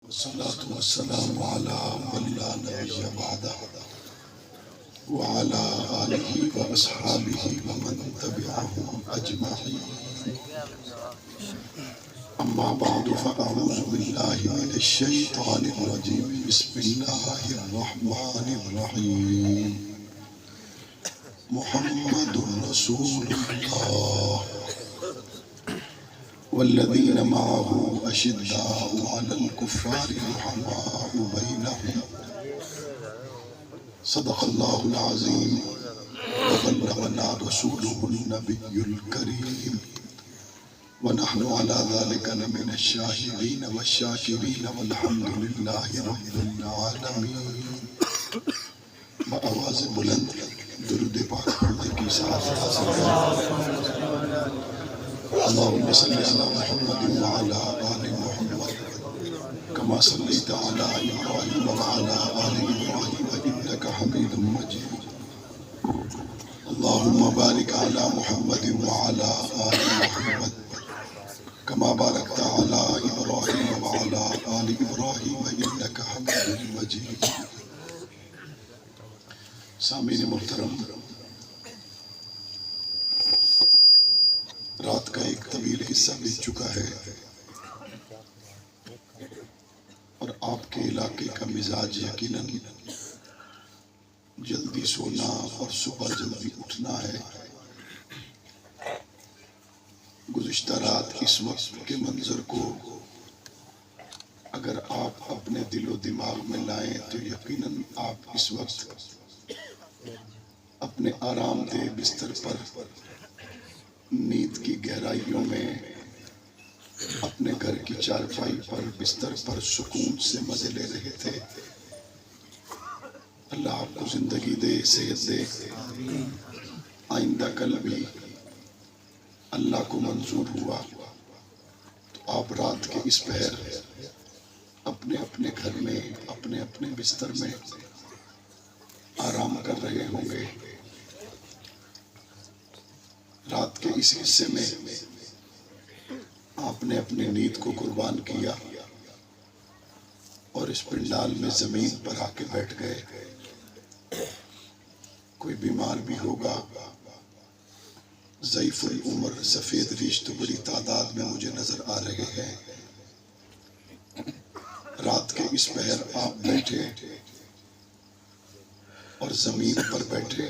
والصلاة والسلام على من لا نبي بعده وعلى آله وأصحابه ومن تبعهم أجمعين. أما بعد فأعوذ بالله من الشيطان الرجيم. بسم الله الرحمن الرحيم. محمد رسول الله والذين معه أشداء على الكفار رحماء بينهم. صدق الله العظيم وبلغنا رسوله النبي الكريم ونحن على ذلك لمن الشاهدين والشاكرين والحمد لله رب العالمين. بآواز بلند درود پاک پڑھنے کی ساتھ اللهم صل على محمد وعلى آل محمد كما صليت على إبراهيم وعلى آل إبراهيم إنك حميد مجيد. اللهم بارك على محمد وعلى آل محمد كما باركت على إبراهيم وعلى آل إبراهيم إنك حميد مجيد. سامعین محترم، رات کا ایک طویل حصہ بیت چکا ہے اور آپ کے علاقے کا مزاج یقیناً جلدی سونا اور صبح جلدی اٹھنا ہے. گزشتہ رات اس وقت کے منظر کو اگر آپ اپنے دل و دماغ میں لائیں تو یقیناً آپ اس وقت اپنے آرام دہ بستر پر نیند کی گہرائیوں میں اپنے گھر کی چارپائی پر بستر پر سکون سے مزے لے رہے تھے. اللہ آپ کو زندگی دے، صحت دے. آئندہ کل بھی اللہ کو منظور ہوا تو آپ رات کے اس پہر اپنے اپنے گھر میں اپنے اپنے بستر میں آرام کر رہے ہوں گے. رات کے اس حصے میں آپ نے اپنی نیند کو قربان کیا اور اس پنڈال میں زمین پر آ کے بیٹھ گئے. کوئی بیمار بھی ہوگا، ضعیف العمر، سفید ریش تو بڑی تعداد میں مجھے نظر آ رہے ہیں. رات کے اس پہر آپ بیٹھے اور زمین پر بیٹھے،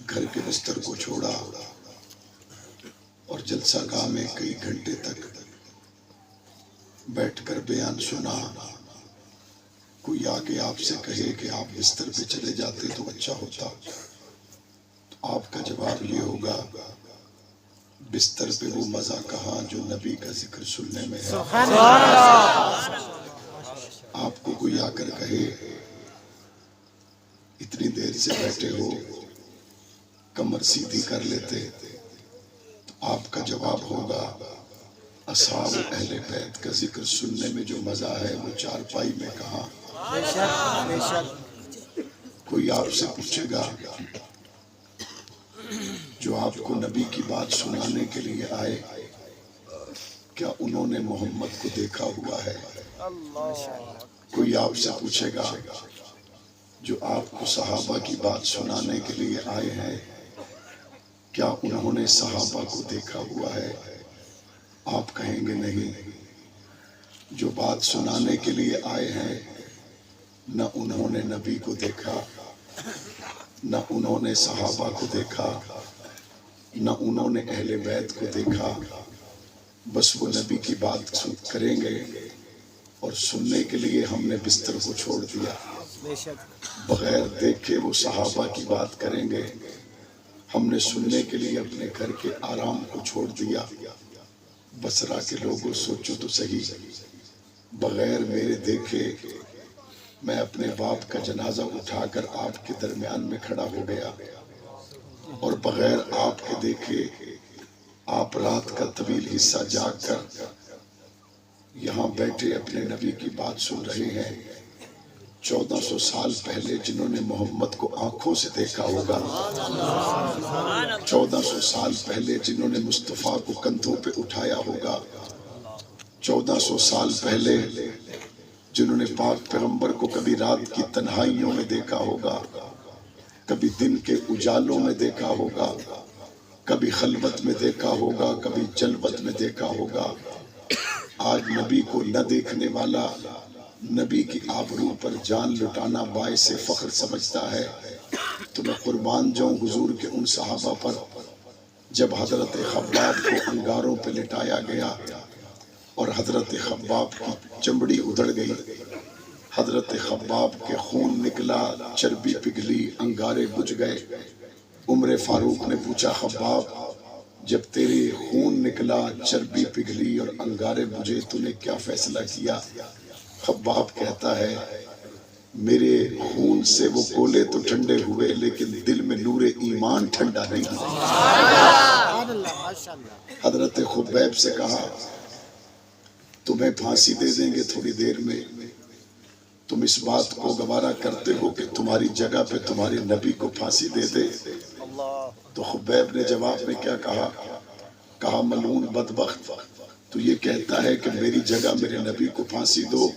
گھر کے بستر کو چھوڑا اور جلسہ گاہ میں کئی گھنٹے تک بیٹھ کر بیان سنا. کوئی آگے آپ سے کہے کہ آپ بستر پہ چلے جاتے تو اچھا ہوتا، تو آپ کا جواب یہ ہوگا بستر پہ وہ مزہ کہاں جو نبی کا ذکر سننے میں ہے. آپ کو کوئی آ کر کہے اتنی دیر سے بیٹھے ہو، کمر سیدھی کر لیتے، تو آپ کا جواب ہوگا اصحاب اہل بیت کا ذکر سننے میں جو مزہ ہے وہ چارپائی میں کہاں. کوئی آپ سے پوچھے گا جو آپ کو نبی کی بات سنانے کے لیے آئے، کیا انہوں نے محمد کو دیکھا ہوا ہے. کوئی آپ سے پوچھے گا جو آپ کو صحابہ کی بات سنانے کے لیے آئے ہیں، کیا انہوں نے صحابہ کو دیکھا ہوا ہے. آپ کہیں گے نہیں. جو بات سنانے کے لیے آئے ہیں نہ انہوں نے نبی کو دیکھا، نہ انہوں نے صحابہ کو دیکھا، نہ انہوں نے اہل بیت کو دیکھا. بس وہ نبی کی بات کریں گے اور سننے کے لیے ہم نے بستر کو چھوڑ دیا. بغیر دیکھے وہ صحابہ کی بات کریں گے، ہم نے سننے کے لیے اپنے گھر کے آرام کو چھوڑ دیا. بصرہ کے لوگوں سوچو تو صحیح، بغیر میرے دیکھے میں اپنے باپ کا جنازہ اٹھا کر آپ کے درمیان میں کھڑا ہو گیا، اور بغیر آپ کے دیکھے آپ رات کا طویل حصہ جاگ کر یہاں بیٹھے اپنے نبی کی بات سن رہے ہیں. 1400 سال پہلے جنہوں نے محمد کو آنکھوں سے دیکھا ہوگا، 1400 سال پہلے جنہوں نے مصطفیٰ کو کندھوں پہ اٹھایا ہوگا، 1400 سال پہلے جنہوں نے پاک پیغمبر کو کبھی رات کی تنہائیوں میں دیکھا ہوگا، کبھی دن کے اجالوں میں دیکھا ہوگا، کبھی خلوت میں دیکھا ہوگا، کبھی جلوت میں دیکھا ہوگا، آج نبی کو نہ دیکھنے والا نبی کی آبرو پر جان لٹانا باعث فخر سمجھتا ہے۔ تو میں قربان جاؤں حضور کے ان صحابہ پر جب حضرت خباب کو انگاروں پہ لٹایا گیا اور حضرت خباب کی چمڑی ادھڑ گئی، حضرت خباب کے خون نکلا، چربی پگھلی، انگارے بجھ گئے۔ عمر فاروق نے پوچھا خباب جب تیرے خون نکلا، چربی پگھلی اور انگارے بجھے تو نے کیا فیصلہ کیا؟ خباب کہتا ہے میرے خون سے وہ گولے تو ٹھنڈے ہوئے لیکن دل میں نور ایمان ٹھنڈا نہیں ہوا۔ حضرت خبیب سے کہا تمہیں پھانسی دے دیں گے تھوڑی دیر میں، تم اس بات کو گوارا کرتے ہو کہ تمہاری جگہ پہ تمہارے نبی کو پھانسی دے دے؟ تو خبیب نے جواب میں کیا کہا؟ کہا ملعون بدبخت، تو یہ کہتا ہے کہ میری جگہ میرے نبی کو پھانسی دو،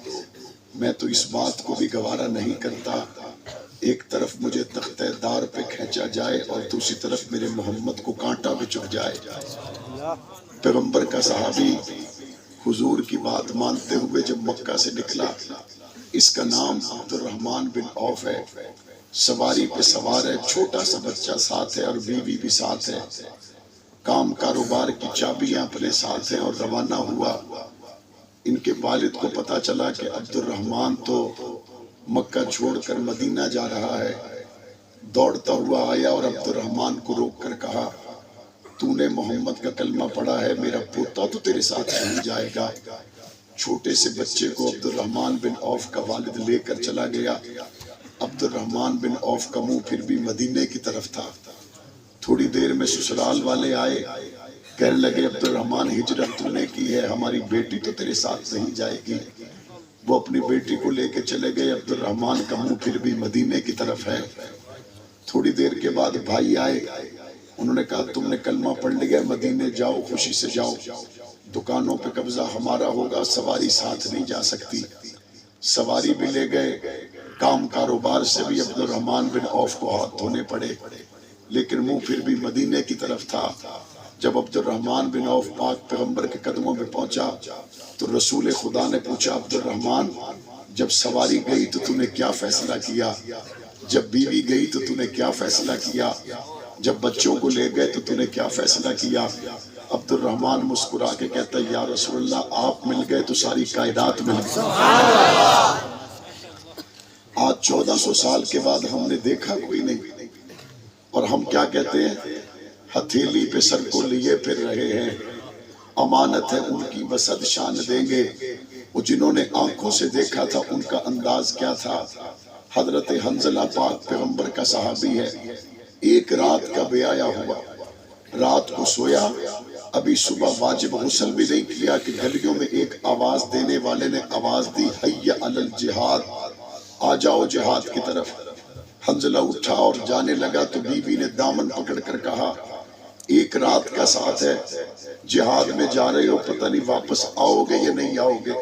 میں تو اس بات کو بھی گوارا نہیں کرتا ایک طرف مجھے تختہ دار پہ کھینچا جائے اور دوسری طرف میرے محمد کو کانٹا بھی چبھ جائے۔ پیغمبر کا صحابی حضور کی بات مانتے ہوئے جب مکہ سے نکلا، اس کا نام عبد الرحمن بن عوف ہے، سواری پہ سوار ہے، چھوٹا سا بچہ ساتھ ہے اور بیوی بھی ساتھ ہے، کام کاروبار کی چابیاں اپنے ساتھ ہیں اور روانہ ہوا۔ ان کے والد کو پتا چلا کہ عبد الرحمن تو مکہ چھوڑ کر مدینہ جا رہا ہے، دوڑتا ہوا آیا اور عبد الرحمن کو روک کر کہا تو نے محمد کا کلمہ پڑھا ہے، میرا پوتا تو تیرے ساتھ نہیں جائے گا۔ چھوٹے سے بچے کو عبد الرحمن بن عوف کا والد لے کر چلا گیا۔ عبد الرحمن بن عوف کا منہ پھر بھی مدینے کی طرف تھا۔ تھوڑی دیر میں سسرال والے آئے، کہنے لگے عبد الرحمن ہجرت تو نے کی ہے، ہماری بیٹی تو تیرے ساتھ نہیں جائے گی۔ وہ اپنی بیٹی کو لے کے چلے گئے، عبد الرحمن کا منہ پھر بھی مدینے کی طرف ہے۔ تھوڑی دیر کے بعد بھائی آئے، انہوں نے کہا تم نے کلمہ پڑھ لیا، مدینے جاؤ، خوشی سے جاؤ، دکانوں پہ قبضہ ہمارا ہوگا، سواری ساتھ نہیں جا سکتی۔ سواری بھی لے گئے، کام کاروبار سے بھی عبد الرحمن بن عوف کو ہاتھ دھونے پڑے، لیکن منہ پھر بھی مدینے کی طرف تھا۔ جب عبد الرحمن بن عوف پاک پیغمبر کے قدموں میں پہنچا تو رسول خدا نے پوچھا عبد الرحمن جب سواری گئی تو نے کیا فیصلہ کیا؟ جب بیوی گئی تو نے کیا فیصلہ کیا؟ جب بچوں کو لے گئے تو نے کیا فیصلہ کیا؟ عبد الرحمن مسکرا کے کہتا ہے یا رسول اللہ آپ مل گئے تو ساری کائنات مل گئی۔ آج 1400 سال کے بعد ہم نے دیکھا کوئی نہیں، اور ہم کیا کہتے ہیں؟ ہتھیلی پہ سر کو لیے پھر رہے ہیں، امانت ہے ان کی وسعت شان دیں گے۔ وہ جنہوں نے آنکھوں سے دیکھا تھا ان کا انداز کیا تھا؟ حضرت حنظلہ پاک پیغمبر کا صحابی ہے، ایک رات کا بیایا ہوا، رات کو سویا، ابھی صبح واجب غسل بھی نہیں کیا کہ گلیوں میں ایک آواز دینے والے نے آواز دی حی علی الجہاد، آ جاؤ جہاد کی طرف۔ حنظلہ اٹھا اور جانے لگا تو بیوی نے دامن پکڑ کر کہا ایک رات کا ساتھ ہے، جہاد میں جا رہے ہو، پتہ نہیں واپس آؤ گے یا نہیں آؤ گے۔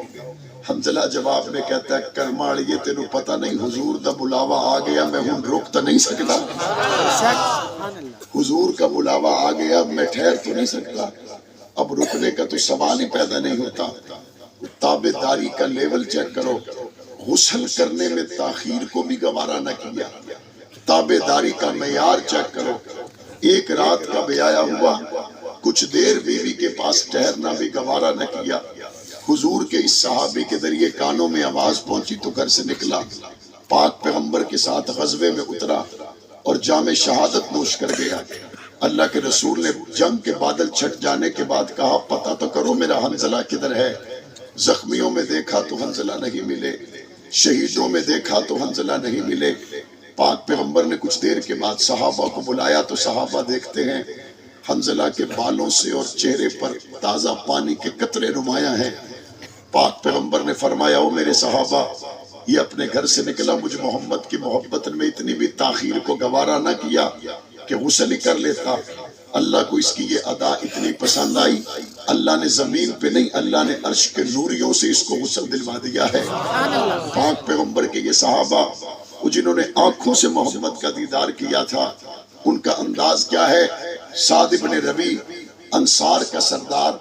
حنظلہ جواب میں کہتا ہے کرماڑیے تینوں پتہ نہیں حضور دا بلاوا آ گیا، میں ہوں روک تو نہیں سکتا، حضور کا بلاوا آ گیا میں ٹھہر تو نہیں سکتا، اب رکنے کا تو سوال ہی پیدا نہیں ہوتا۔ تابع داری کا لیول چیک کرو، غسل کرنے میں تاخیر کو بھی گوارا نہ کیا، تابع داری کا معیار چیک کرو۔ ایک رات کا بیایا ہوا، کچھ دیر بیوی کے پاس ٹھہرنا بھی گوارا نہ کیا۔ حضور کے اس صحابی کے ذریعے کانوں میں آواز پہنچی تو گھر سے نکلا، پاک پیغمبر کے ساتھ غزوے میں اترا اور جام شہادت نوش کر گیا۔ اللہ کے رسول نے جنگ کے بادل چھٹ جانے کے بعد کہا پتہ تو کرو میرا حنظلہ کدھر ہے؟ زخمیوں میں دیکھا تو حنظلہ نہیں ملے، شہیدوں میں دیکھا تو حنظلہ نہیں ملے۔ پاک پیغمبر نے کچھ دیر کے بعد صحابہ کو بلایا تو صحابہ دیکھتے ہیں حنظلہ کے بالوں سے اور چہرے پر تازہ پانی کے قطرے نمایاں ہیں۔ پاک پیغمبر نے فرمایا او میرے صحابہ، یہ اپنے گھر سے نکلا، مجھ محمد کی محبت میں اتنی بھی تاخیر کو گوارا نہ کیا کہ غسل ہی کر لیتا۔ اللہ کو اس کی یہ ادا اتنی پسند آئی اللہ نے زمین پہ نہیں، اللہ نے عرش کے نوریوں سے اس کو غسل دلوا دیا ہے۔ پاک پیغمبر کے یہ صحابہ جنہوں نے آنکھوں سے محمد کا دیدار کیا تھا، ان کا انداز کیا ہے؟ سعد بن ربیع انصار کا سردار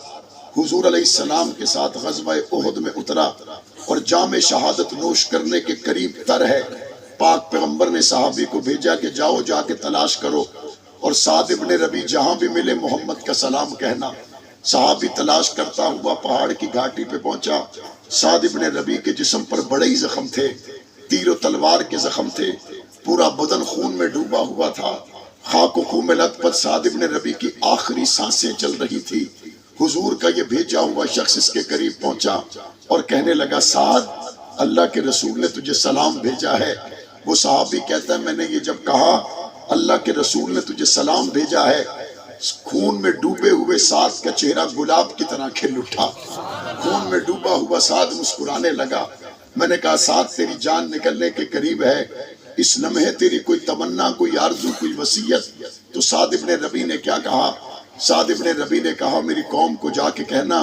حضور علیہ السلام کے ساتھ غزوہ احد میں اترا اور جام شہادت نوش کرنے کے قریب تر ہے۔ پاک پیغمبر نے صحابی کو بھیجا کہ جاؤ جا کے تلاش کرو اور سعد بن ربیع جہاں بھی ملے محمد کا سلام کہنا۔ صحابی تلاش کرتا ہوا پہاڑ کی گھاٹی پہ پہنچا۔ سعد بن ربیع کے جسم پر بڑے ہی زخم تھے، تیر و تلوار کے زخم تھے، پورا بدن خون میں ڈوبا ہوا تھا۔ خاک و خون میں لت پت سعد بن ربیع کی آخری سانسیں چل رہی تھی۔ حضور کا یہ بھیجا ہوا شخص اس کے قریب پہنچا اور کہنے لگا، سعد، اللہ کے رسول نے تجھے سلام بھیجا ہے۔ وہ صحابی کہتا ہے میں نے یہ جب کہا اللہ کے رسول نے تجھے سلام بھیجا ہے، خون میں ڈوبے ہوئے سعد کا چہرہ گلاب کی طرح کھل اٹھا۔ خون میں ڈوبا ہوا سعد مسکرانے لگا۔ میں نے کہا سعد تیری جان نکلنے کے قریب ہے، اس لمحے تیری کوئی تمنا، کوئی آرزو، کوئی وصیت؟ تو سعد بن ربیع نے کیا کہا؟ سعد بن ربیع نے کہا میری قوم کو جا کے کہنا،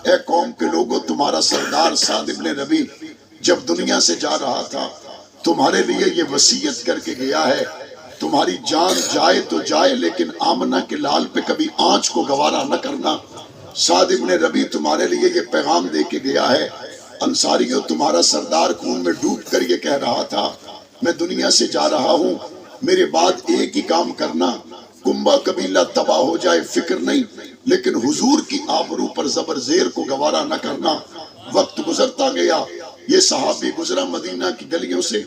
اے قوم کے لوگوں، تمہارا سردار سعد بن ربیع جب دنیا سے جا رہا تھا تمہارے لیے یہ وصیت کر کے گیا ہے، تمہاری جان جائے تو جائے لیکن آمنہ کے لال پہ کبھی آنچ کو گوارا نہ کرنا۔ سعد بن ربیع تمہارے لیے یہ پیغام دے کے گیا ہے، انصاریوں تمہارا سردار خون میں ڈوب کر یہ کہہ رہا تھا میں دنیا سے جا رہا ہوں، میرے بعد ایک ہی کام کرنا، کنبہ قبیلہ تباہ ہو جائے فکر نہیں، لیکن حضور کی آبرو پر زبر زیر کو گوارا نہ کرنا۔ وقت گزرتا گیا، یہ صحابی گزرا مدینہ کی گلیوں سے،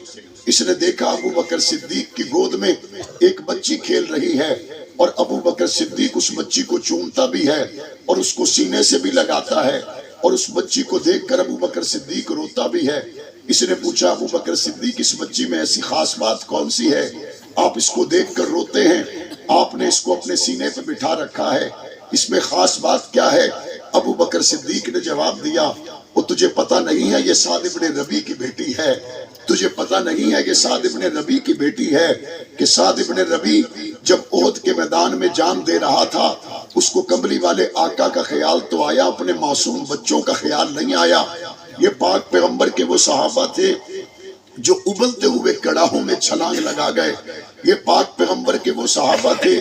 اس نے دیکھا ابو بکر صدیق کی گود میں ایک بچی کھیل رہی ہے اور ابو بکر صدیق اس بچی کو چومتا بھی ہے اور اس کو سینے سے بھی لگاتا ہے، اور اس بچی کو دیکھ کر ابو بکر صدیق روتا بھی ہے۔ اس نے پوچھا ابو بکر صدیق اس بچی میں ایسی خاص بات کون سی ہے، آپ اس کو دیکھ کر روتے ہیں، آپ نے اس کو اپنے سینے پہ بٹھا رکھا ہے، اس میں خاص بات کیا ہے؟ ابو بکر صدیق نے جواب دیا، وہ تجھے پتہ نہیں ہے یہ سعد بن ربیع کی بیٹی ہے، تجھے پتہ نہیں ہے یہ سعد بن ربیع کی بیٹی ہے کہ سعد بن ربیع جب احد کے میدان میں جان دے رہا تھا اس کو کمبلی والے آقا کا خیال تو آیا، اپنے معصوم بچوں کا خیال نہیں آیا۔ یہ پاک پیغمبر کے وہ صحابہ تھے جو ابلتے ہوئے کڑاہوں میں چھلانگ لگا گئے، یہ پاک پیغمبر کے وہ صحابہ تھے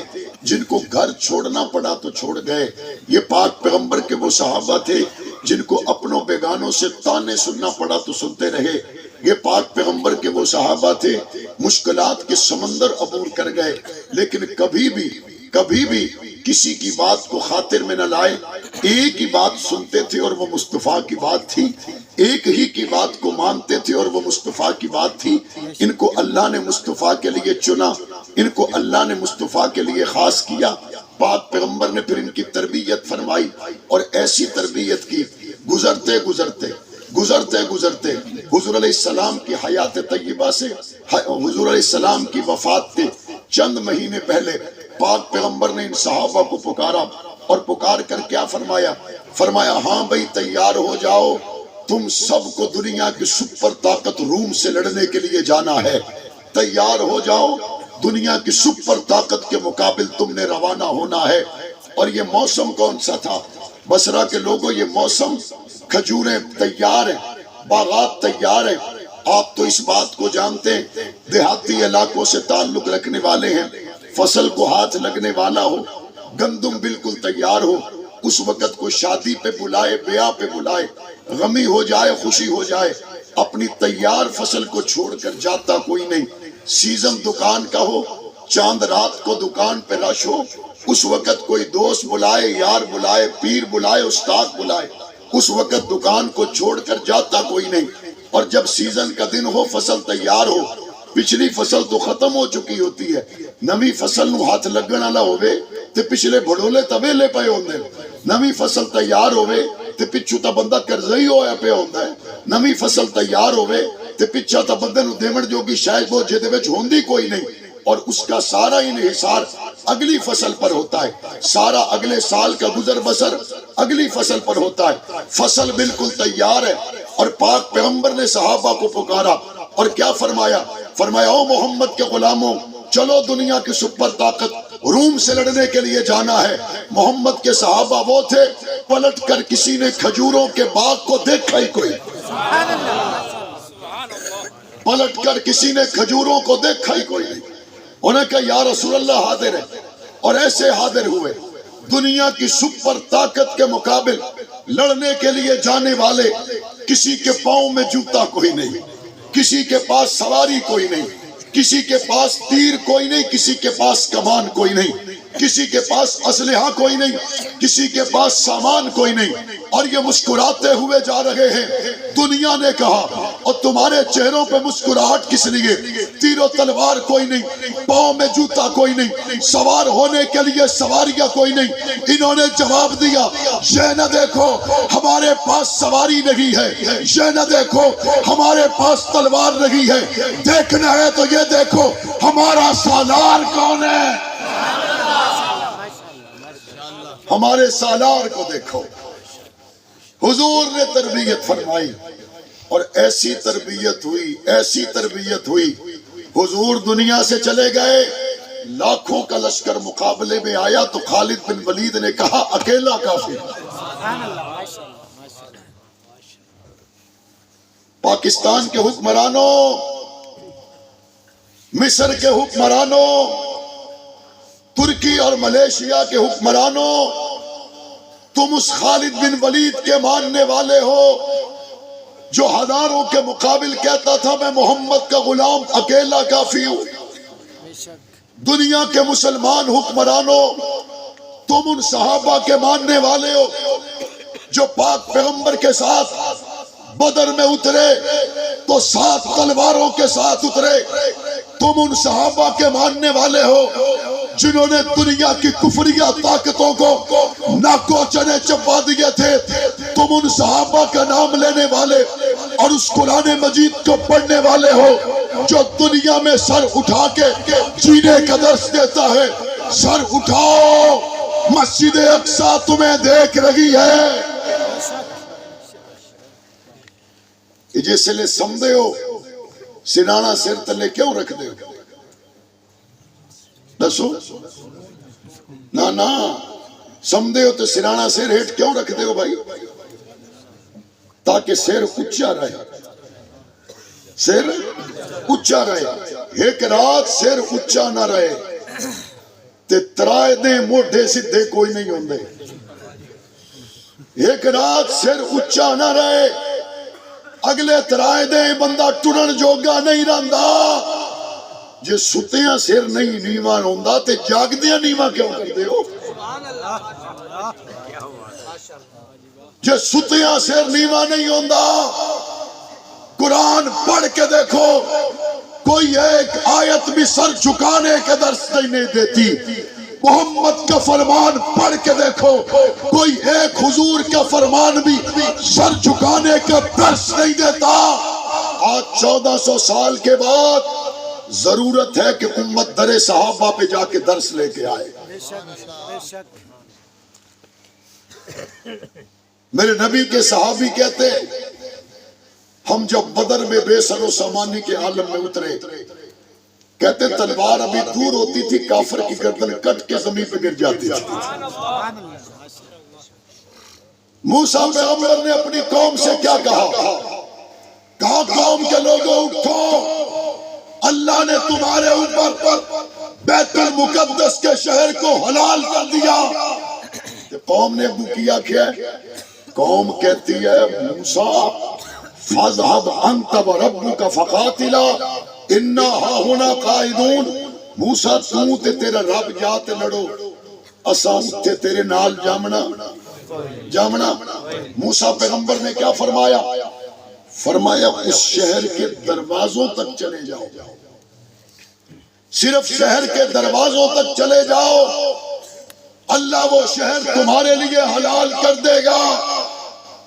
جن کو گھر چھوڑنا پڑا تو چھوڑ گئے، یہ پاک پیغمبر کے وہ صحابہ تھے جن کو اپنوں بیگانوں سے تانے سننا پڑا تو سنتے رہے، یہ پاک پیغمبر کے وہ صحابہ تھے مشکلات کے سمندر عبور کر گئے لیکن کبھی بھی کسی کی بات کو خاطر میں نہ لائے، ایک ہی بات سنتے تھے اور وہ مصطفیٰ کی بات تھی، ایک ہی کی بات کو مانتے تھے اور وہ مصطفیٰ کی بات تھی۔ ان کو اللہ نے مصطفیٰ کے لیے چنا، ان کو اللہ نے مصطفیٰ کے لیے خاص کیا۔ پاک پیغمبر نے پھر ان کی تربیت فرمائی اور ایسی تربیت کی، گزرتے حضور علیہ السلام کی حیات طیبہ سے، حضور علیہ السلام کی وفات کے چند مہینے پہلے پاک پیغمبر نے ان صحابہ کو پکارا اور پکار کر کیا فرمایا ہاں بھئی تیار ہو جاؤ، تم سب کو دنیا کی سپر طاقت روم سے لڑنے کے لیے جانا ہے، تیار ہو جاؤ، دنیا کی سپر طاقت کے مقابل تم نے روانہ ہونا ہے۔ اور یہ موسم کون سا تھا؟ بصرہ کے لوگوں یہ موسم، کھجوریں تیار ہیں، باغات تیار ہیں، آپ تو اس بات کو جانتے ہیں، دیہاتی علاقوں سے تعلق رکھنے والے ہیں، فصل کو ہاتھ لگنے والا ہو، گندم بالکل تیار ہو، اس وقت کو شادی پہ بلائے، بیاہ پہ بلائے، غمی ہو جائے، خوشی ہو جائے، اپنی تیار فصل کو چھوڑ کر جاتا کوئی نہیں۔ سیزن دکان کا ہو، چاند رات کو دکان پہ رش ہو، اس وقت کوئی دوست بلائے، یار بلائے، پیر بلائے، استاد بلائے، اس وقت دکان کو چھوڑ کر جاتا کوئی نہیں۔ اور جب سیزن کا دن ہو، فصل تیار ہو، پچھلی فصل تو ختم ہو چکی ہوتی ہے، نوی فصل نو ہاتھ لگنا نہ ہوئے تے پچھلے بھڑولے تویلے پہ ہوندے، نوی فصل تیار ہوئے تے پچھو تا بندہ کرزئی ہویا پہ ہوندہ ہے، نوی فصل تیار ہوئے تے پچھا تا بندے نو دیمڑ جو کی شاید وہ جدے وچ ہوندی کوئی نہیں، اور اس کا سارا انحصار اگلی فصل پر ہوتا ہے، سارا اگلے سال کا گزر بسر اگلی فصل پر ہوتا ہے۔ فصل بالکل تیار ہے اور پاک پیغمبر نے صحابہ کو پکارا اور کیا فرمایا او محمد کے غلاموں، چلو دنیا کی سپر طاقت روم سے لڑنے کے لیے جانا ہے. محمد کے صحابہ وہ تھے پلٹ کر کسی نے کھجوروں کے باغ کو دیکھا ہی کوئی, پلٹ کر کسی نے کھجوروں کو دیکھا ہی کوئی نہیں. انہیں کہا یا رسول اللہ حاضر ہے, اور ایسے حاضر ہوئے. دنیا کی سپر طاقت کے مقابل لڑنے کے لیے جانے والے, کسی کے پاؤں میں جوتا کوئی نہیں, کسی کے پاس سواری کوئی نہیں, کسی کے پاس تیر کوئی نہیں, کسی کے پاس کمان کوئی نہیں, کسی کے پاس اسلحہ کوئی نہیں, کسی کے پاس سامان کوئی نہیں, اور یہ مسکراتے ہوئے جا رہے ہیں. دنیا نے کہا اور تمہارے چہروں پہ مسکراہٹ کس لیے؟ تیر و تلوار کوئی نہیں, پاؤں میں جوتا کوئی نہیں, سوار ہونے کے لیے سواریاں کوئی نہیں. انہوں نے جواب دیا یہ نہ دیکھو ہمارے پاس سواری نہیں ہے, یہ نہ دیکھو ہمارے پاس تلوار نہیں ہے, دیکھنا ہے تو یہ دیکھو ہمارا سالار کون ہے, ہمارے سالار کو دیکھو. حضور نے تربیت فرمائی اور ایسی تربیت ہوئی, ایسی تربیت ہوئی. حضور دنیا سے چلے گئے, لاکھوں کا لشکر مقابلے میں آیا تو خالد بن ولید نے کہا اکیلا کافی. پاکستان کے حکمرانوں, مصر کے حکمرانوں, ترکی اور ملیشیا کے حکمرانوں, تم اس خالد بن ولید کے ماننے والے ہو جو ہزاروں کے مقابل کہتا تھا میں محمد کا غلام اکیلا کافی ہوں. دنیا کے مسلمان حکمرانوں, تم ان صحابہ کے ماننے والے ہو جو پاک پیغمبر کے ساتھ بدر میں اترے تو 7 تلواروں کے ساتھ اترے. تم ان صحابہ کے ماننے والے ہو جنہوں نے دنیا کی کفریہ طاقتوں کو ناکو چنے چبا دیے تھے. تم ان صحابہ کا نام لینے والے اور اس قرآن مجید کو پڑھنے والے ہو جو دنیا میں سر اٹھا کے جینے کا درس دیتا ہے. سر اٹھاؤ, مسجد اقصی تمہیں دیکھ رہی ہے. جس لئے سمدے ہو سنانا سر تلے کیوں رکھ دے ہو؟ دسو نا نا, سمدے ہو تو سنانا سر ہیٹ کیوں رکھ دے ہو بھائی؟ تاکہ سر اچھا رہے, سر اچھا رہے. ایک رات سر اچھا نہ رہے تے ترائے دیں موڑے سدھے کوئی نہیں ہوندے. ایک رات سر اچھا نہ رہے, اگلے ترائے دیں بندہ ٹرن جوگا نہیں رہندا. جے ستیاں سر نہیں نیوان ہوندا تے جاگ دیاں نیوان کیوں کر دے ہو؟ جے ستیاں سر نیوان نہیں ہوندا, قرآن پڑھ کے دیکھو کوئی ایک آیت بھی سر جھکانے کے درس نہیں دیتی. محمد کا فرمان پڑھ کے دیکھو کوئی ایک حضور کا فرمان بھی سر جھکانے کا درس نہیں دیتا. آج 1400 سال کے بعد ضرورت ہے کہ امت در صحابہ پہ جا کے درس لے کے آئے. میرے نبی کے صحابی کہتے ہم جب بدر میں بے سر و سامانی کے عالم میں اترے, کہتے تلوار ابھی دور ہوتی تھی, کافر کی گردن کٹ کے زمین پہ گر جاتی تھی. موسیٰ پیغمبر نے اپنی قوم سے کیا کہا؟ کہا قوم کے لوگوں اٹھو, اللہ نے تمہارے اوپر بیت المقدس کے شہر کو حلال کر دیا. قوم نے ابو کیا کیا؟ قوم کہتی ہے موسیٰ فَاذْهَبْ أَنْتَ وَرَبُّكَ فَقَاتِلَا اِنَّا هَاهُنَا قَائِدُونَ. موسیٰ تو تے تیرا رب جاتے لڑو, اساں تے تیرے نال جامنا. موسیٰ پیغمبر نے کیا فرمایا؟ فرمایا اس شہر کے دروازوں تک چلے جاؤ, صرف شہر کے دروازوں تک چلے جاؤ, اللہ وہ شہر تمہارے لیے حلال کر دے گا.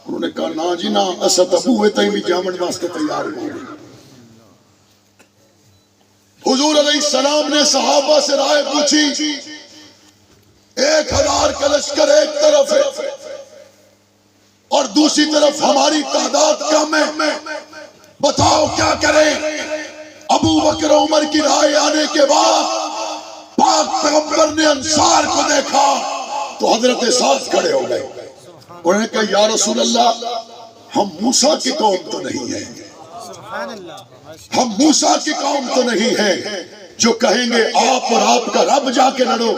انہوں نے کہا نا جی نا, اسد ابوے تائیں بھی جامن واسطے تیار ہو. حضور علیہ السلام نے صحابہ سے رائے پوچھی, 1000 کا لشکر ایک طرف ہے اور دوسری طرف ہماری تعداد کم ہے, بتاؤ کیا کریں؟ ابو بکر عمر کی رائے آنے کے بعد پاک پاک پیغمبر نے انصار کو دیکھا تو حضرت سعد کھڑے ہو گئے. انہوں نے کہا یا رسول اللہ ہم موسیٰ کی قوم تو نہیں ہیں, ہم موسیٰ کی قوم تو نہیں ہیں جو کہیں گے آپ اور آپ کا رب جا کے لڑو.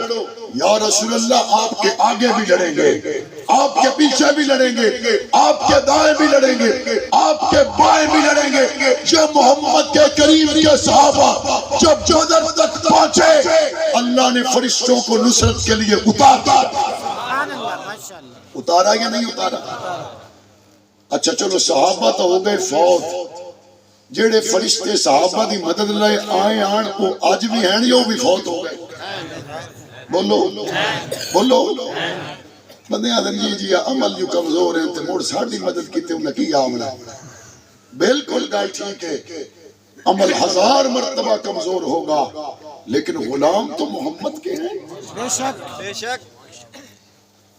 یا رسول اللہ آپ کے آگے بھی لڑیں گے, آپ کے پیچھے بھی لڑیں گے, آپ کے دائیں بھی لڑیں گے, آپ کے بائیں بھی لڑیں گے. جب محمد کے قریب کے صحابہ جب بدر تک پہنچے اللہ نے فرشتوں کو نصرت کے لیے اتارا. اتارا یا نہیں اتارا؟ اچھا چلو صحابہ تو ہو گئے فوت, جیڑے فرشتے صحابہ دی مدد لائے آئے آن وہ آج بھی ہیں یا وہ بھی فوت ہو گئے؟ بولو بولو. بندے آدھر جی عمل جو کمزور ہیں تے موڑ ساڑھی مدد کیتے انہیں کی آمنا. بالکل گال ٹھیک ہے, عمل 1000 مرتبہ کمزور ہوگا لیکن غلام تو محمد کے ہیں. بے شک.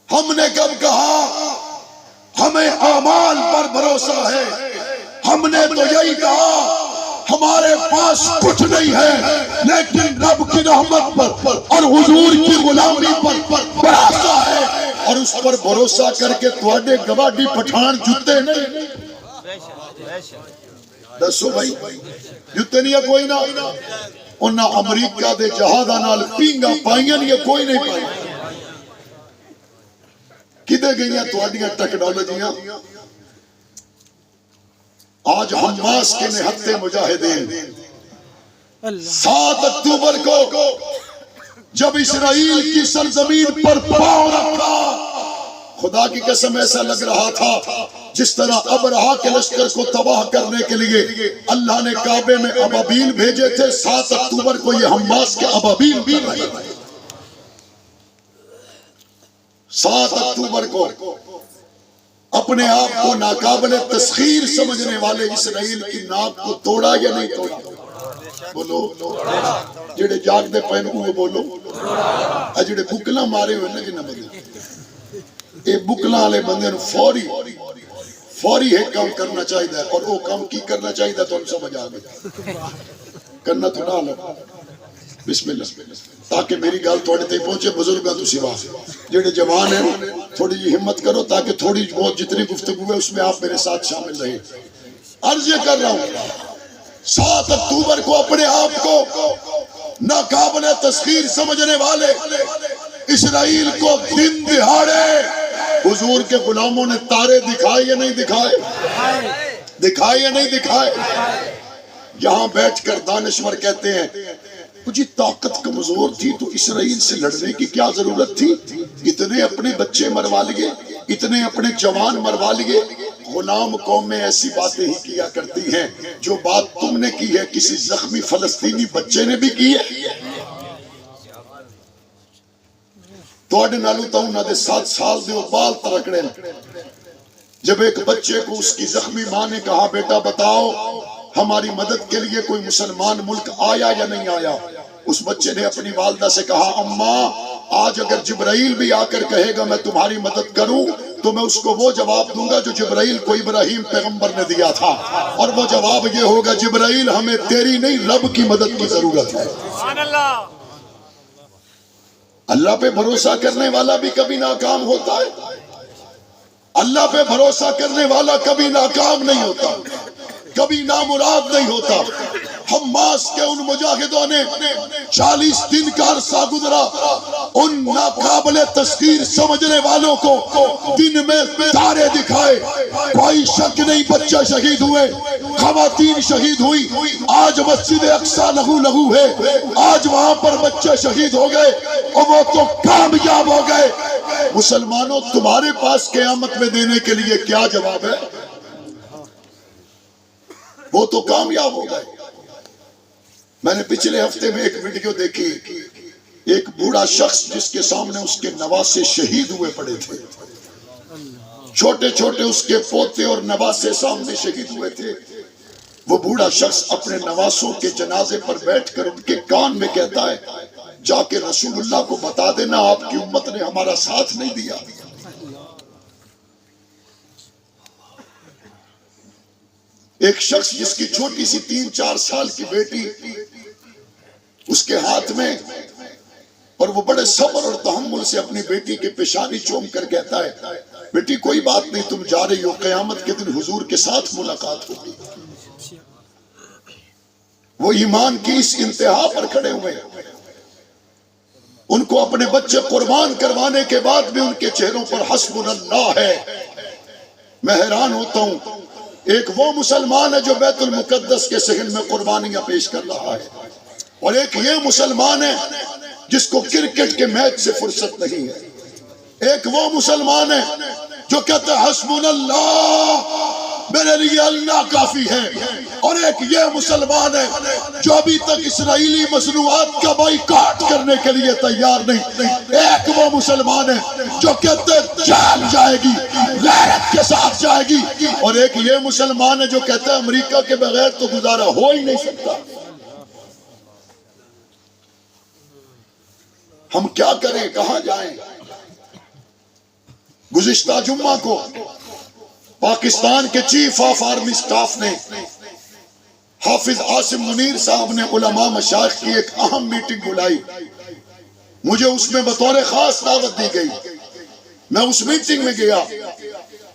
ہم نے کب کہا ہمیں اعمال پر بھروسہ ہے؟ ہم نے تو یہی کہا ہمارے پاس کچھ نہیں ہے لیکن رب کی رحمت پر اور حضور کی غلامی پر بھروسہ ہے, اور اس پر بھروسہ کر کے تواڈے گواڈی پٹھان جتے نہیں. دسو بھائی جتے نہیں ہے کوئی نہ, انہاں امریکہ دے جہادہ نال پینگا پائیاں نہیں کوئی نہیں پائی. کدے گئیاں تواڈیاں ٹیکنالوجیاں؟ آج حماس کے نہتے مجاہدین 7 اکتوبر کو جب اسرائیل کی سرزمین پر پاؤں رکھا, خدا کی قسم ایسا لگ رہا تھا جس طرح ابرہا کے لشکر کو تباہ کرنے کے لیے اللہ نے کعبے میں ابابیل بھیجے تھے. 7 اکتوبر کو یہ حماس کے ابابیل بھی رہے. 7 اکتوبر کو اپنے آپ کو ناقابل تسخیر سمجھنے والے اسرائیل کی ناک کو توڑا یا نہیں توڑا؟ بولو. جڑے جاگ دے پہن کو بولو, جڑے بکلا مارے ہوئے نا جنہ بندے, اے بکلا والے بندے فوری ایک کام کرنا چاہیے, اور وہ کام کی کرنا چاہیے تو ہم سمجھ آ گئے. کرنا تو نہ لو. بسم اللہ, تاکہ میری گال تھوڑے تے پہنچے. بزرگاں تو سوا جڑے جوان ہیں تھوڑی جی ہمت کرو تاکہ تھوڑی بہت جتنی گفتگو ہے اس میں آپ میرے ساتھ شامل رہے. عرض یہ کر رہا ہوں 7 اکتوبر کو اپنے آپ کو ناقابل تسخیر سمجھنے والے اسرائیل کو دن دہاڑے حضور کے غلاموں نے تارے دکھائے یا نہیں دکھائے؟ دکھائے یا نہیں دکھائے؟ یہاں بیٹھ کر دانشور کہتے ہیں مجھے طاقت کمزور تھی تو اسرائیل سے لڑنے کی کیا ضرورت تھی, اتنے اپنے بچے مروا لیے, اتنے اپنے جوان مروا لیے. غلام قومیں ایسی باتیں ہی کیا کرتی ہیں جو بات تم نے کی ہے کسی زخمی فلسطینی بچے نے بھی کی ہے. توڑے نالو تا انہاں دے 7 سال دے بال ترکڑے. جب ایک بچے کو اس کی زخمی ماں نے کہا بیٹا بتاؤ ہماری مدد کے لیے کوئی مسلمان ملک آیا یا نہیں آیا, اس بچے نے اپنی والدہ سے کہا اماں آج اگر جبرائیل بھی آ کر کہے گا میں تمہاری مدد کروں تو میں اس کو وہ جواب دوں گا جو جبرائیل کو ابراہیم پیغمبر نے دیا تھا, اور وہ جواب یہ ہوگا جبرائیل ہمیں تیری نہیں رب کی مدد کی ضرورت ہے. اللہ پہ بھروسہ کرنے والا بھی کبھی ناکام ہوتا ہے, اللہ پہ بھروسہ کرنے والا کبھی ناکام نہیں ہوتا, کبھی نامراد نہیں ہوتا. حماس کے ان مجاہدوں نے 40 دن کا عرصہ گزرا ان ناقابل تسخیر سمجھنے والوں کو دن میں تارے دکھائے. کوئی شک نہیں بچے شہید ہوئے, خواتین شہید ہوئی. آج مسجد اقصی لہو لہو ہے, آج وہاں پر بچے شہید ہو گئے اور وہ تو کامیاب ہو گئے. مسلمانوں تمہارے پاس قیامت میں دینے کے لیے کیا جواب ہے؟ وہ تو کامیاب ہو گئے. میں نے پچھلے ہفتے میں ایک ویڈیو دیکھی, ایک بوڑھا شخص جس کے سامنے اس کے نواسے شہید ہوئے پڑے تھے, چھوٹے چھوٹے اس کے پوتے اور نواسے سامنے شہید ہوئے تھے. وہ بوڑھا شخص اپنے نواسوں کے جنازے پر بیٹھ کر ان کے کان میں کہتا ہے جا کے رسول اللہ کو بتا دینا آپ کی امت نے ہمارا ساتھ نہیں دیا. ایک شخص جس کی چھوٹی سی 3-4 سال کی بیٹی اس کے ہاتھ میں اور وہ بڑے صبر اور تحمل سے اپنی بیٹی کی پیشانی چوم کر کہتا ہے بیٹی کوئی بات نہیں، تم جا رہی ہو، قیامت کے دن حضور کے ساتھ ملاقات ہوگی۔ وہ ایمان کی اس انتہا پر کھڑے ہوئے، ان کو اپنے بچے قربان کروانے کے بعد بھی ان کے چہروں پر حسبنا اللہ ہے۔ میں حیران ہوتا ہوں، ایک وہ مسلمان ہے جو بیت المقدس کے صحن میں قربانیاں پیش کر رہا ہے، اور ایک یہ مسلمان ہے جس کو کرکٹ کے میچ سے فرصت نہیں ہے۔ ایک وہ مسلمان ہے جو کہتا ہے حسبنا اللہ، میرے لیے اللہ کافی ہے، اور ایک یہ مسلمان ہے جو ابھی تک اسرائیلی مصنوعات کا بائیکاٹ کرنے کے لیے تیار نہیں۔ ایک وہ مسلمان ہے جو کہتے ہیں جان جائے گی، غیرت کے ساتھ جائے گی، اور ایک یہ مسلمان ہے جو کہتا ہے امریکہ کے بغیر تو گزارا ہو ہی نہیں سکتا۔ ہم کیا کریں، کہاں جائیں؟ گزشتہ جمعہ کو پاکستان کے چیف آف آرمی سٹاف نے حافظ عاصم منیر صاحب نے علماء مشائخ کی ایک اہم میٹنگ بلائی، مجھے اس میں بطور خاص دعوت دی گئی۔ میں اس میٹنگ میں گیا،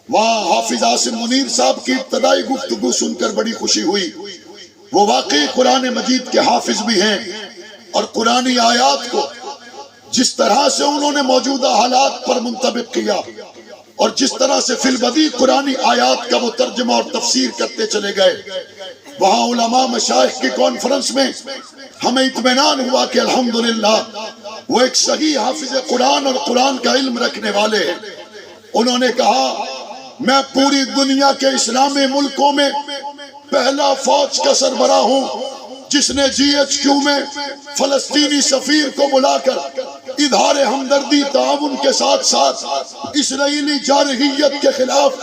وہاں حافظ عاصم منیر صاحب کی ابتدائی گفتگو سن کر بڑی خوشی ہوئی۔ وہ واقعی قرآن مجید کے حافظ بھی ہیں، اور قرآنی آیات کو جس طرح سے انہوں نے موجودہ حالات پر منطبق کیا، اور جس طرح سے فی البدیہہ قرآنی آیات کا وہ ترجمہ اور تفسیر کرتے چلے گئے، وہاں علماء مشائخ کی کانفرنس میں ہمیں اطمینان ہوا کہ الحمدللہ وہ ایک صحیح حافظ قرآن اور قرآن کا علم رکھنے والے ہیں۔ انہوں نے کہا میں پوری دنیا کے اسلامی ملکوں میں پہلا فوج کا سربراہ ہوں جس نے جی ایچ کیو میں فلسطینی سفیر کو بلا کر اظہار ہمدردی تعاون کے ساتھ ساتھ اسرائیلی جارحیت کے خلاف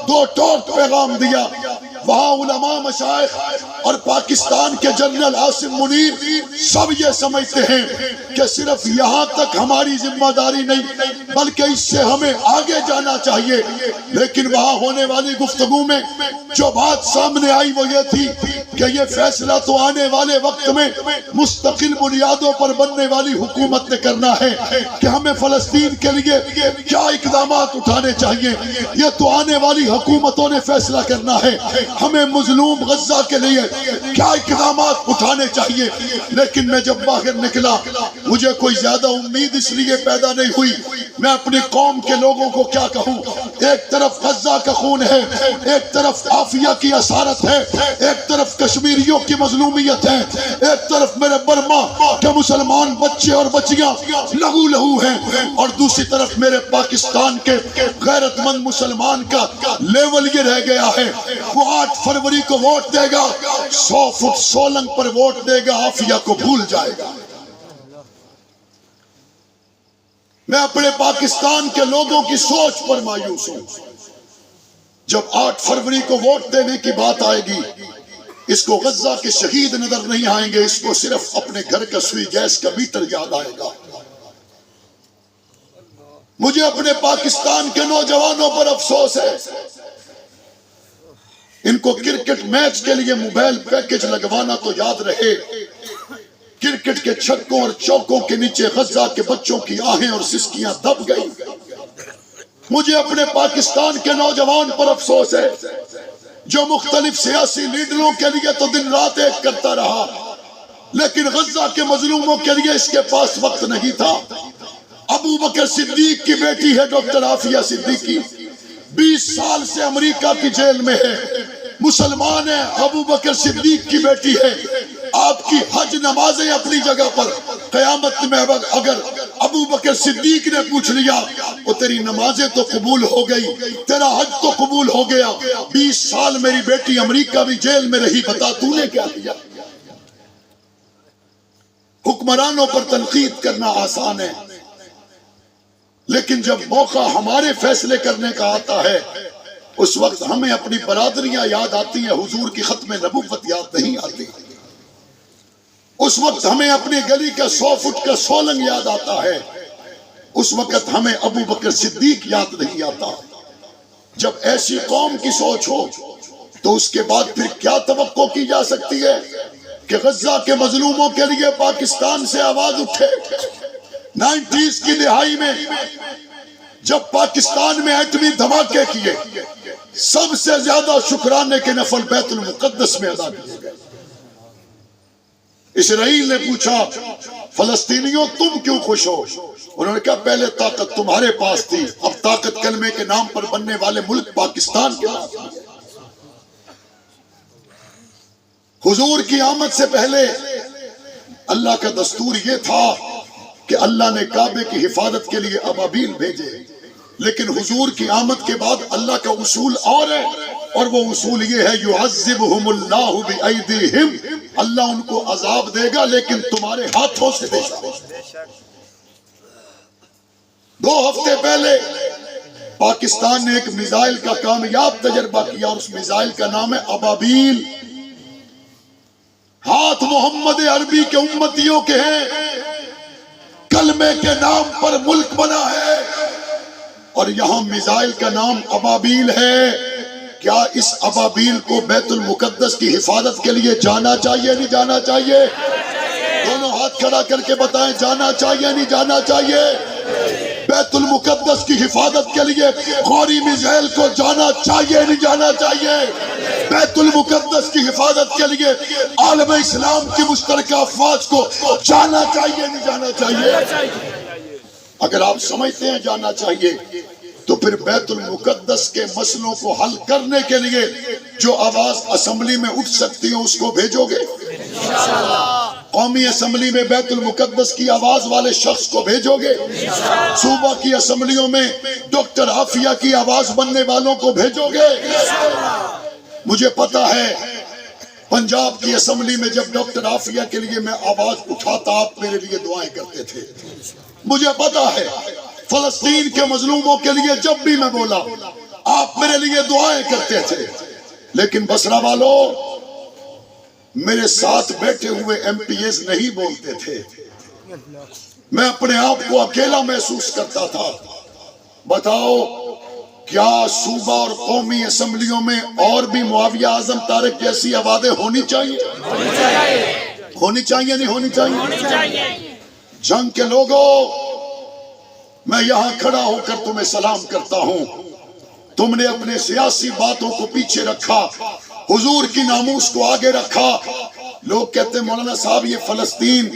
دو ٹوک پیغام دیا۔ وہاں علماء مشائخ اور پاکستان کے جنرل عاصم منیر سب یہ سمجھتے ہیں کہ صرف یہاں تک ہماری ذمہ داری نہیں بلکہ اس سے ہمیں آگے جانا چاہیے۔ لیکن وہاں ہونے والی گفتگو میں جو بات سامنے آئی وہ یہ تھی کہ یہ فیصلہ تو آنے والے وقت میں مستقل بنیادوں پر بننے والی حکومت نے کرنا ہے کہ ہمیں فلسطین کے لیے کیا اقدامات اٹھانے چاہیے، یہ تو آنے والی حکومتوں نے فیصلہ کرنا ہے ہمیں مظلوم غزہ کے لیے کیا اقدامات اٹھانے چاہیے۔ لیکن میں جب باہر نکلا مجھے کوئی زیادہ امید اس لیے پیدا نہیں ہوئی، میں اپنی قوم کے لوگوں کو کیا کہوں، ایک طرف غزہ کا خون ہے، ایک طرف عافیہ کی اسارت ہے، ایک طرف کشمیریوں کی مظلومیت ہے، ایک طرف میرے برما کے مسلمان بچے اور بچیاں لہو لہو ہیں، اور دوسری طرف میرے پاکستان کے غیرت مند مسلمان کا لیول یہ رہ گیا ہے وہ 8 فروری کو ووٹ دے گا، 100 فٹ سولنگ پر ووٹ دے گا، عافیہ کو بھول جائے گا۔ میں اپنے پاکستان کے لوگوں کی سوچ پر مایوس ہوں۔ جب 8 فروری کو ووٹ دینے کی بات آئے گی اس کو غزہ کے شہید نظر نہیں آئیں گے، اس کو صرف اپنے گھر کا سوئی گیس کا میٹر یاد آئے گا۔ مجھے اپنے پاکستان کے نوجوانوں پر افسوس ہے، ان کو کرکٹ میچ کے لیے موبائل پیکج لگوانا تو یاد رہے، کرکٹ کے چھکوں اور چوکوں کے نیچے غزہ کے بچوں کی آہیں اور سسکیاں دب گئی۔ مجھے اپنے پاکستان کے نوجوان پر افسوس ہے جو مختلف سیاسی لیڈروں کے لیے تو دن رات ایک کرتا رہا، لیکن غزہ کے مظلوموں کے لیے اس کے پاس وقت نہیں تھا۔ ابو بکر صدیق کی بیٹی ہے ڈاکٹر عافیہ صدیقی، 20 سال سے امریکہ کی جیل میں ہے، مسلمان ہے، ابو بکر صدیق کی بیٹی ہے۔ آپ کی حج نمازیں اپنی جگہ پر، قیامت میں اگر ابو بکر صدیق نے پوچھ لیا وہ تیری نمازیں تو قبول ہو گئی، تیرا حج تو قبول ہو گیا، 20 سال میری بیٹی امریکہ بھی جیل میں رہی، بتا تو نے کیا کیا؟ حکمرانوں پر تنقید کرنا آسان ہے، لیکن جب موقع ہمارے فیصلے کرنے کا آتا ہے اس وقت ہمیں اپنی برادریاں یاد آتی ہیں، حضور کی ختم نبوت یاد نہیں آتی۔ اس وقت ہمیں اپنی گلی کا 100 فٹ کا سولنگ یاد آتا ہے، اس وقت ہمیں ابو بکر صدیق یاد نہیں آتا۔ جب ایسی قوم کی سوچ ہو تو اس کے بعد پھر کیا توقع کی جا سکتی ہے کہ غزہ کے مظلوموں کے لیے پاکستان سے آواز اٹھے؟ 90s کی دہائی میں جب پاکستان میں ایٹمی دھماکے کیے، سب سے زیادہ شکرانے کے نفل بیت المقدس میں ادا کیے گئے۔ اسرائیل نے پوچھا فلسطینیوں تم کیوں خوش ہو؟ انہوں نے کہا پہلے طاقت تمہارے پاس تھی، اب طاقت کلمے کے نام پر بننے والے ملک پاکستان کے پاس ہے۔ حضور کی آمد سے پہلے اللہ کا دستور یہ تھا کہ اللہ نے کعبے کی حفاظت کے لیے ابابیل بھیجے، لیکن حضور کی آمد کے بعد اللہ کا اصول اور ہے، اور وہ اصول یہ ہے یعذبہم اللہ بأیدیہم، اللہ ان کو عذاب دے گا لیکن تمہارے ہاتھوں سے دے گا۔ 2 ہفتے پہلے پاکستان نے ایک میزائل کا کامیاب تجربہ کیا، اور اس میزائل کا نام ہے ابابیل۔ ہاتھ محمد عربی کے امتیوں کے ہیں، کلمے کے نام پر ملک بنا ہے، اور یہاں میزائل کا نام ابابیل ہے۔ کیا اس ابابیل کو بیت المقدس کی حفاظت کے لیے جانا چاہیے نہیں جانا چاہیے؟ دونوں ہاتھ کھڑا کر کے بتائیں، جانا چاہیے نہیں جانا چاہیے؟ بیت المقدس کی حفاظت کے لیے غوری میزائل کو جانا چاہیے نہیں جانا چاہیے؟ بیت المقدس کی حفاظت کے لیے عالم اسلام کی مشترکہ افواج کو جانا چاہیے نہیں جانا چاہیے؟ اگر آپ سمجھتے ہیں جانا چاہیے تو پھر بیت المقدس کے مسئلوں کو حل کرنے کے لیے جو آواز اسمبلی میں اٹھ سکتی ہو اس کو بھیجو گے؟ قومی اسمبلی میں بیت المقدس کی آواز والے شخص کو بھیجو گے؟ صوبہ کی اسمبلیوں میں ڈاکٹر عافیہ کی آواز بننے والوں کو بھیجو گے؟ مجھے پتا ہے پنجاب کی اسمبلی میں جب ڈاکٹر عافیہ کے لیے میں آواز اٹھاتا آپ میرے لیے دعائیں کرتے تھے۔ مجھے پتا ہے فلسطین کے مظلوموں کے لیے جب بھی میں بولا آپ میرے لیے دعائیں کرتے تھے، لیکن بصرہ والوں میرے ساتھ بیٹھے ہوئے ایم پی ایز نہیں بولتے تھے، میں اپنے آپ کو اکیلا محسوس کرتا تھا۔ بتاؤ کیا صوبہ اور قومی اسمبلیوں میں اور بھی معاویہ اعظم طارق جیسی آوازیں ہونی چاہیے؟ ہونی چاہیے نہیں ہونی چاہیے؟ جنگ کے لوگوں، میں یہاں کھڑا ہو کر تمہیں سلام کرتا ہوں۔ تم نے اپنے سیاسی باتوں کو پیچھے رکھا، حضور کی ناموس کو آگے رکھا۔ لوگ کہتے ہیں مولانا صاحب یہ فلسطین،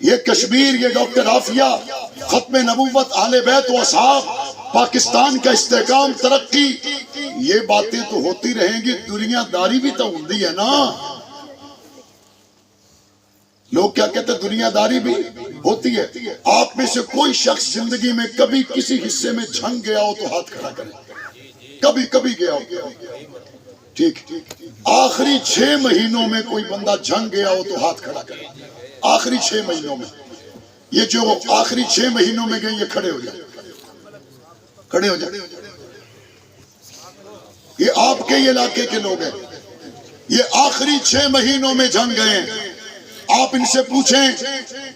یہ کشمیر، یہ ڈاکٹر عافیہ، ختم نبوت، اہل بیت و اصحاب، پاکستان کا استحکام، ترقی، یہ باتیں تو ہوتی رہیں گی، دنیا داری بھی تو ہوندی ہے نا۔ لوگ کیا کہتے ہیں دنیا داری بھی ہوتی ہے۔ آپ میں سے کوئی شخص زندگی میں کبھی کسی حصے میں جھنگ گیا ہو تو ہاتھ کھڑا کرے، کبھی گیا ہو؟ ٹھیک، آخری 6 مہینوں میں کوئی بندہ جھنگ گیا ہو تو ہاتھ کھڑا کرے۔ آخری 6 مہینوں میں، یہ جو آخری 6 مہینوں میں گئے یہ کھڑے ہو جائیں، کھڑے ہو جائیں۔ یہ آپ کے علاقے کے لوگ ہیں، یہ آخری 6 مہینوں میں جھنگ گئے ہیں۔ آپ ان سے پوچھیں،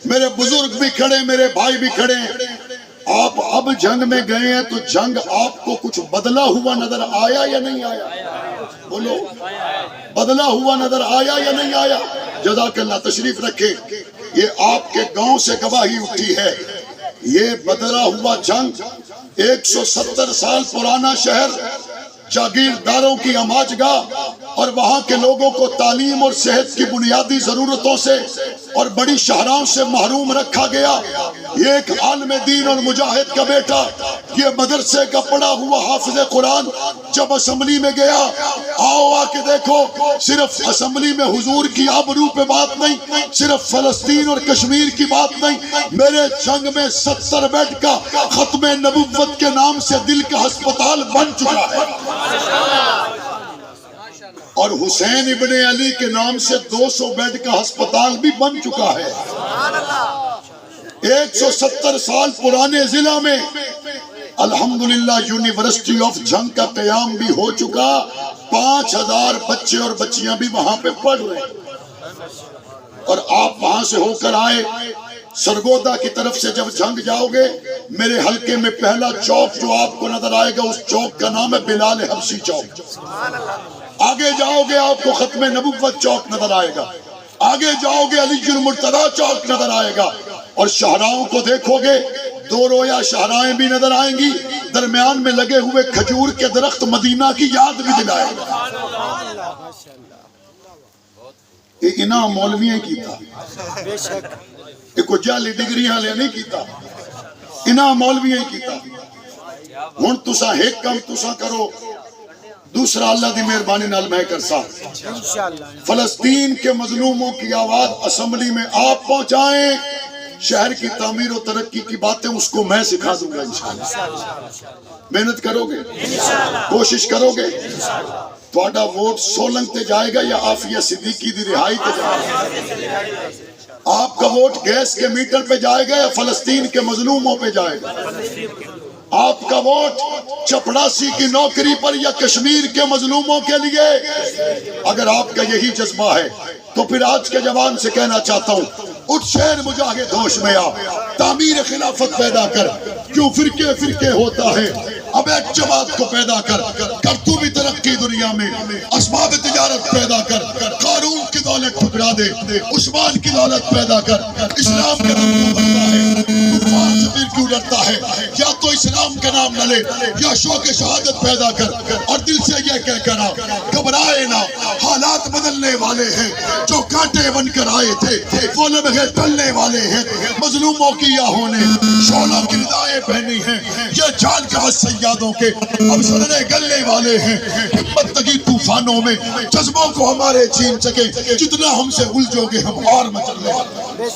میرے بزرگ بھی کھڑے، میرے بھائی بھی کھڑے ہیں، آپ اب جنگ میں گئے ہیں تو جنگ آپ کو کچھ بدلا ہوا نظر آیا یا نہیں آیا؟ بولو، بدلا ہوا نظر آیا یا نہیں آیا؟ جزاک اللہ، تشریف رکھے۔ یہ آپ کے گاؤں سے گواہی اٹھی ہے، یہ بدلا ہوا جنگ 170 سال پرانا شہر، جاگیرداروں کی اماجگاہ، اور وہاں کے لوگوں کو تعلیم اور صحت کی بنیادی ضرورتوں سے اور بڑی شاہراہوں سے محروم رکھا گیا۔ یہ ایک عالم دین اور مجاہد کا بیٹا، یہ مدرسے کا پڑھا ہوا حافظ قرآن جب اسمبلی میں گیا، آؤ آ کے دیکھو، صرف اسمبلی میں حضور کی آبرو پہ بات نہیں، صرف فلسطین اور کشمیر کی بات نہیں، میرے جنگ میں 70 بیڈ کا ختم نبوت کے نام سے دل کا ہسپتال بن چکا ہے، اور حسین ابن علی کے نام سے 200 بیڈ کا ہسپتال بھی بن چکا ہے۔ 170 سال پرانے ضلع میں الحمدللہ یونیورسٹی آف جنگ کا قیام بھی ہو چکا، 5000 بچے اور بچیاں بھی وہاں پہ پڑھ رہے ہیں۔ اور آپ وہاں سے ہو کر آئے سرگودا کی طرف سے جب جنگ جاؤ گے، میرے حلقے میں پہلا چوک جو آپ کو نظر آئے گا اس چوک کا نام ہے بلال حبشی چوک۔ آگے جاؤ گے آپ کو ختم نبوت چوک نظر آئے گا، آگے جاؤ گے علی المرتضیٰ چوک نظر آئے گا، اور شاہراہوں کو دیکھو گے، دو رویا شاہراہیں بھی نظر آئیں گی، درمیان میں لگے ہوئے کھجور کے درخت مدینہ کی یاد بھی دلائے گا۔ یہ انہاں مولویاں کیتا، یہ کو جعلی ڈگریاں لے نہیں کیتا، انہاں مولویاں کیتا۔ ہن تساں ایک کام تساں کرو، دوسرا اللہ دی مہربانی نال میں کرسا، فلسطین کے مظلوموں کی آواز اسمبلی میں آپ پہنچائیں، شہر کی تعمیر و ترقی کی باتیں اس کو میں سکھا دوں گا انشاءاللہ۔ محنت کرو گے، کوشش کرو گے، تھوڑا ووٹ سولنگ تے جائے گا یا عافیہ صدیقی دی رہائی تے جائے گا؟ آپ کا ووٹ گیس کے میٹر پہ جائے گا یا فلسطین کے مظلوموں پہ جائے گا؟ آپ کا ووٹ چپڑاسی کی نوکری پر یا کشمیر کے مظلوموں کے لیے؟ اگر آپ کا یہی جذبہ ہے تو پھر آج کے جوان سے کہنا چاہتا ہوں، اٹھ شیر مجاہد ہوش میں آ، تعمیر خلافت پیدا کر، کیوں فرقے فرقے ہوتا ہے، اب ایک جماعت کو پیدا کر تو بھی ترقی دنیا میں، اسباب تجارت پیدا کر، قارون کی دولت ٹھکرا دے، عثمان کی دولت پیدا کر، اسلام کا نام بھرتا ہے، کفار سے پھر کیوں ڈرتا ہے، یا تو اسلام کا نام نہ لے یا شوق شہادت پیدا کر، اور دل سے یہ کہہ کر آ، گھبرائے نہ، حالات بدلنے والے ہیں، جو کانٹے بن کر آئے تھے وہ لمحے ٹلنے والے ہیں، مظلوموں کی آہوں نے شعلوں کی ردائیں پہنی ہیں، یہ جان کے بس سیادوں کے اب سرنے گلنے والے ہیں، ہمت تگی طوفانوں میں جذبوں کو ہمارے چھین سکے، جتنا ہم سے الجھو گے ہم اور مچلنے والے ہیں۔